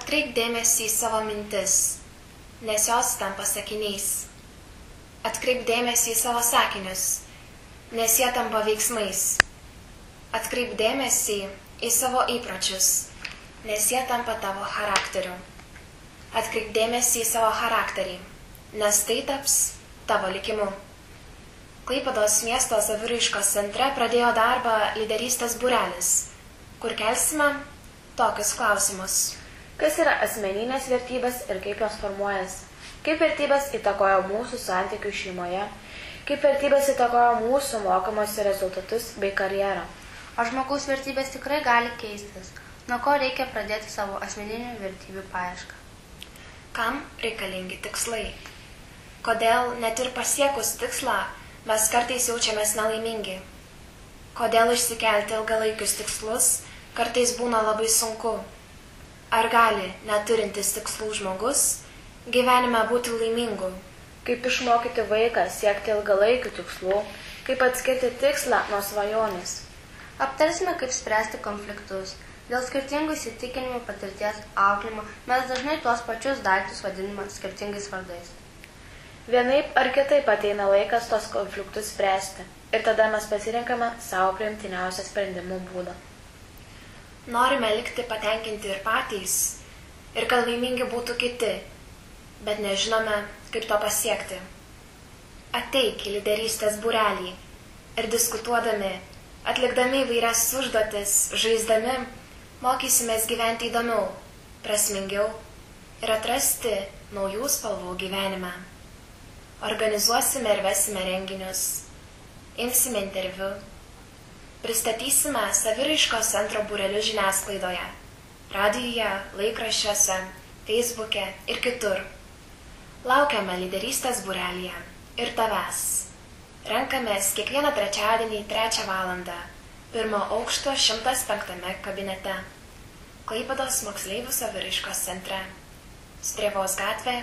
Atkreipk dėmesį į savo mintis, nes jos tampa sakiniais. Atkreipk dėmesį į savo sakinius, nes jie tampa veiksmais. Atkreipk dėmesį į savo įpročius, nes jie tampa tavo charakteriu. Atkreipk dėmesį į savo charakterį, nes tai taps tavo likimu. Klaipėdos miesto saviraiškos centre pradėjo darbą lyderystės būrelis, kur kelsime tokius klausimus. Kas yra asmeninės vertybės ir kaip jos formuojasi? Kaip vertybės įtakoja mūsų santykių šeimoje? Kaip vertybės įtakoja mūsų mokymosi rezultatus bei karjerą? Ar žmogaus vertybės tikrai gali keistis? Nuo ko reikia pradėti savo asmeninių vertybių paiešką? Kam reikalingi tikslai? Kodėl net ir pasiekus tikslą mes kartais jaučiamės nelaimingi? Kodėl išsikelti ilgalaikius tikslus kartais būna labai sunku? Ar gali neturintis tikslų žmogus gyvenime būti laimingu? Kaip išmokyti vaiką siekti ilgalaikių tikslų? Kaip atskirti tikslą nuo svajonės? Aptarsime, kaip spręsti konfliktus. Dėl skirtingų įsitikinimų, patirties, auklėjimo mes dažnai tuos pačius daiktus vadiname skirtingais vardais. Vienaip ar kitaip ateina laikas tos konfliktus spręsti ir tada mes pasirinkame savo priimtiniausią sprendimų būdą. Norime likti patenkinti ir patys, ir kad laimingi būtų kiti, bet nežinome, kaip to pasiekti. Ateik į lyderystės būrelį ir diskutuodami, atlikdami įvairias užduotis, žaisdami, mokysimės gyventi įdomiau, prasmingiau ir atrasti naujų spalvų gyvenime. Organizuosime ir vesime renginius, imsime interviu, pristatysime saviraiškos centro būrelius žiniasklaidoje, radijuje, laikraščiuose, Facebook'e ir kitur. Laukiame lyderystės būrelyje ir tavęs. Renkamės kiekvieną trečiadienį 3 valandą, 1 aukšto 105 kabinete, Klaipėdos moksleivių saviraiškos centre, Strėvos gatvė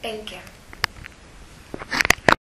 5.